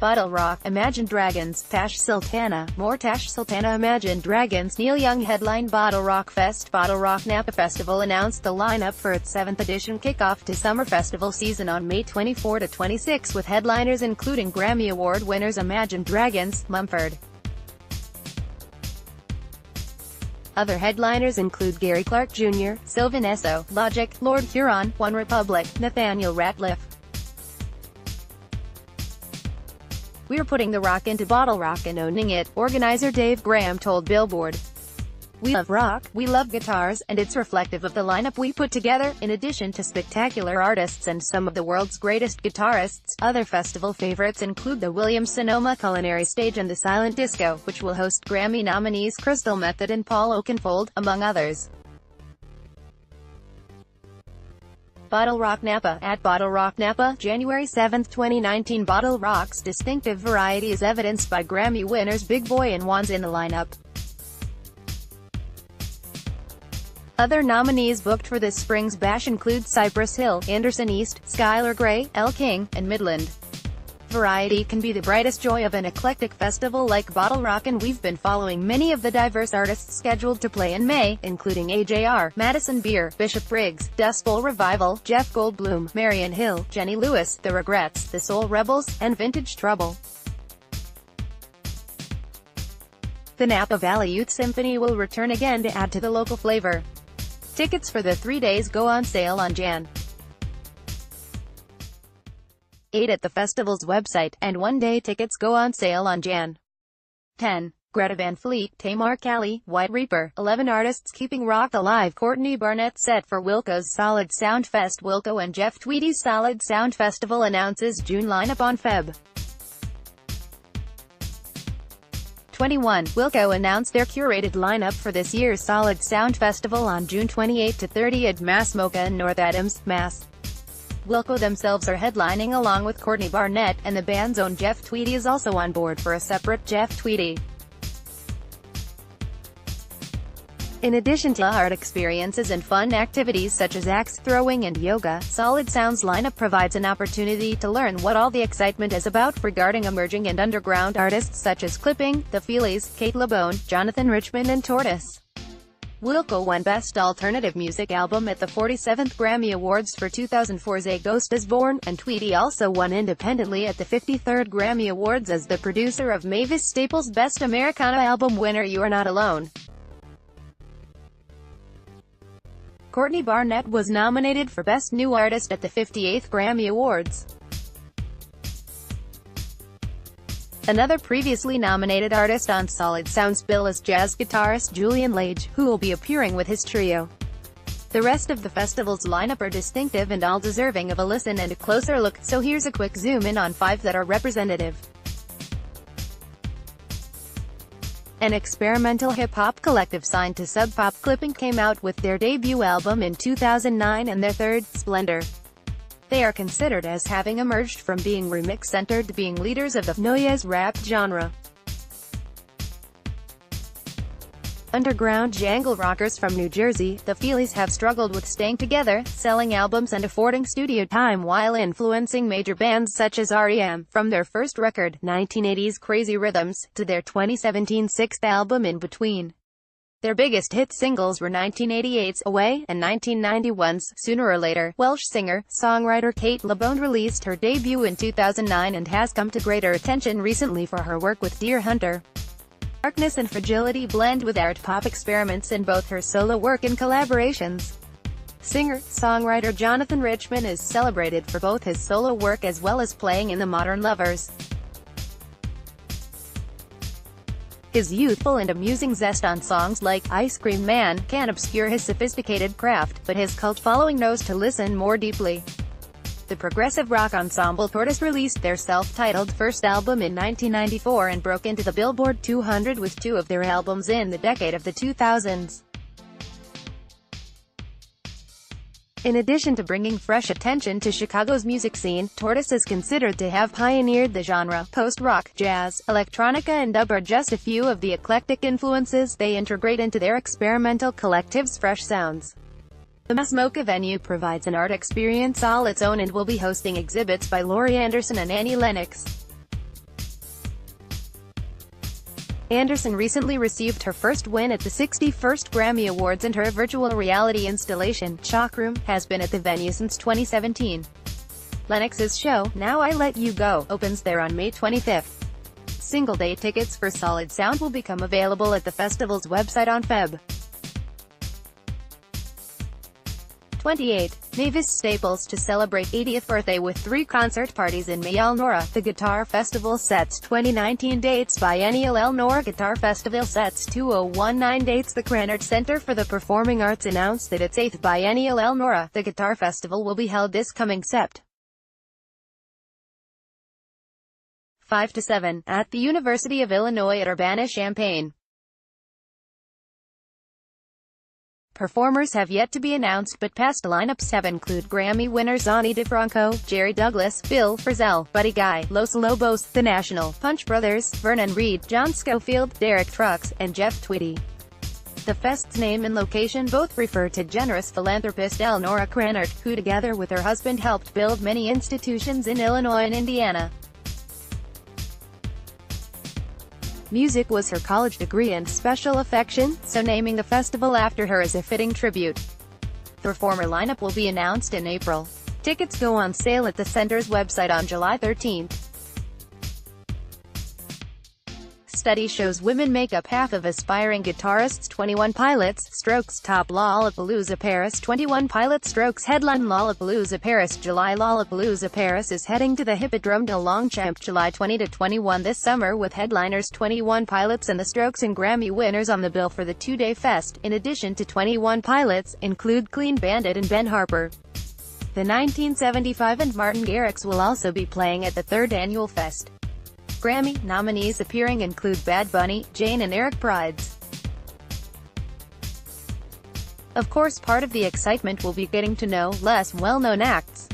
BottleRock, Imagine Dragons, Tash Sultana, more Tash Sultana Imagine Dragons, Neil Young headline BottleRock Fest. BottleRock Napa Festival announced the lineup for its 7th edition kickoff to summer festival season on May 24 to 26, with headliners including Grammy Award winners Imagine Dragons, Mumford. Other headliners include Gary Clark Jr., Sylvan Esso, Logic, Lord Huron, OneRepublic, Nathaniel, Rateliff. "We're putting the rock into BottleRock and owning it," organizer Dave Graham told Billboard. "We love rock, we love guitars, and it's reflective of the lineup we put together, in addition to spectacular artists and some of the world's greatest guitarists." Other festival favorites include the Williams-Sonoma Culinary Stage and the Silent Disco, which will host Grammy nominees Crystal Method and Paul Oakenfold, among others. BottleRock Napa. At BottleRock Napa, January 7, 2019. BottleRock's distinctive variety is evidenced by Grammy winners Big Boy and Wands in the lineup. Other nominees booked for this spring's bash include Cypress Hill, Anderson East, Skylar Grey, Elle King, and Midland. Variety can be the brightest joy of an eclectic festival like BottleRock, and we've been following many of the diverse artists scheduled to play in May, including AJR, Madison Beer, Bishop Briggs, Dust Bowl Revival, Jeff Goldblum, Marion Hill, Jenny Lewis, The Regrets, The Soul Rebels, and Vintage Trouble. The Napa Valley Youth Symphony will return again to add to the local flavor. Tickets for the 3 days go on sale on Jan. 8 at the festival's website, and 1-day tickets go on sale on Jan. 10. Greta Van Fleet, Tamar Cali, White Reaper. 11 artists keeping rock alive. Courtney Barnett set for Wilco's Solid Sound Fest. Wilco and Jeff Tweedy's Solid Sound Festival announces June lineup on Feb. 21. Wilco announced their curated lineup for this year's Solid Sound Festival on June 28 to 30 at Mass Mocha in North Adams, Mass. Wilco themselves are headlining along with Courtney Barnett, and the band's own Jeff Tweedy is also on board for a separate Jeff Tweedy. In addition to art experiences and fun activities such as axe throwing and yoga, Solid Sound's lineup provides an opportunity to learn what all the excitement is about regarding emerging and underground artists such as Clipping, The Feelies, Kate LeBone, Jonathan Richman and Tortoise. Wilco won Best Alternative Music Album at the 47th Grammy Awards for 2004's A Ghost Is Born, and Tweedy also won independently at the 53rd Grammy Awards as the producer of Mavis Staples' Best Americana Album winner You Are Not Alone. Courtney Barnett was nominated for Best New Artist at the 58th Grammy Awards. Another previously nominated artist on Solid Sound's bill is jazz guitarist Julian Lage, who will be appearing with his trio. The rest of the festival's lineup are distinctive and all deserving of a listen and a closer look, so here's a quick zoom in on 5 that are representative. An experimental hip-hop collective signed to Sub Pop, Clipping came out with their debut album in 2009 and their third, Splendor. They are considered as having emerged from being remix-centered to being leaders of the noise rap genre. Underground jangle rockers from New Jersey, the Feelies have struggled with staying together, selling albums and affording studio time while influencing major bands such as R.E.M., from their first record, 1980's Crazy Rhythms, to their 2017 sixth album In Between. Their biggest hit singles were 1988's Away, and 1991's Sooner or Later. Welsh singer-songwriter Kate LeBone released her debut in 2009 and has come to greater attention recently for her work with Deer Hunter. Darkness and fragility blend with art-pop experiments in both her solo work and collaborations. Singer-songwriter Jonathan Richman is celebrated for both his solo work as well as playing in The Modern Lovers. His youthful and amusing zest on songs like Ice Cream Man can obscure his sophisticated craft, but his cult following knows to listen more deeply. The progressive rock ensemble Tortoise released their self-titled first album in 1994 and broke into the Billboard 200 with 2 of their albums in the decade of the 2000s. In addition to bringing fresh attention to Chicago's music scene, Tortoise is considered to have pioneered the genre. Post-rock, jazz, electronica and dub are just a few of the eclectic influences they integrate into their experimental collective's fresh sounds. The Mass Mocha venue provides an art experience all its own and will be hosting exhibits by Laurie Anderson and Annie Lennox. Anderson recently received her first win at the 61st Grammy Awards, and her virtual reality installation, Chalk Room, has been at the venue since 2017. Lennox's show, Now I Let You Go, opens there on May 25th. Single-day tickets for Solid Sound will become available at the festival's website on Feb. 28. Mavis Staples to celebrate 80th birthday with 3 concert parties in May. Elnora, the Guitar Festival sets 2019 dates. Biennial Elnora Guitar Festival sets 2019 dates. The Krannert Center for the Performing Arts announced that its 8th biennial Elnora, the Guitar Festival, will be held this coming Sept. 5-7, at the University of Illinois at Urbana-Champaign. Performers have yet to be announced, but past lineups have included Grammy winners Ani DeFranco, Jerry Douglas, Bill Frisell, Buddy Guy, Los Lobos, The National, Punch Brothers, Vernon Reid, John Schofield, Derek Trucks, and Jeff Tweedy. The fest's name and location both refer to generous philanthropist Elnora Krannert, who together with her husband helped build many institutions in Illinois and Indiana. Music was her college degree and special affection, so naming the festival after her is a fitting tribute. The performer lineup will be announced in April. Tickets go on sale at the center's website on July 13. Study shows women make up half of aspiring guitarists. 21 Pilots, Strokes top Lollapalooza Paris. 21 Pilots Strokes headline Lollapalooza Paris. July Lollapalooza Paris is heading to the Hippodrome de Longchamp July 20-21 this summer, with headliners 21 Pilots and the Strokes and Grammy winners on the bill for the 2-day fest. In addition to 21 Pilots, include Clean Bandit and Ben Harper. The 1975 and Martin Garrix will also be playing at the 3rd annual fest. Grammy nominees appearing include Bad Bunny, Jane and Eric Prydz. Of course, part of the excitement will be getting to know less well-known acts.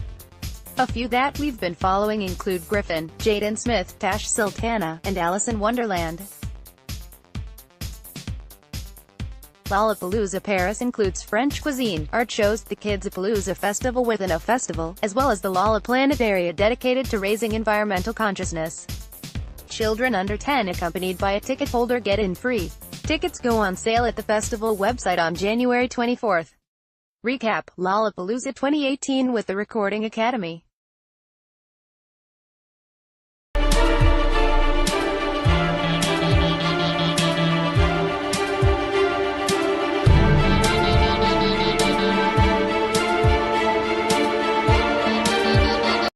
A few that we've been following include Griffin, Jaden Smith, Tash Sultana, and Alice in Wonderland. Lollapalooza Paris includes French cuisine, art shows, the Kids-a-Palooza Festival within a festival, as well as the Lollaplanet area dedicated to raising environmental consciousness. Children under 10 accompanied by a ticket holder get in free. Tickets go on sale at the festival website on January 24. Recap: Lollapalooza 2018 with the Recording Academy.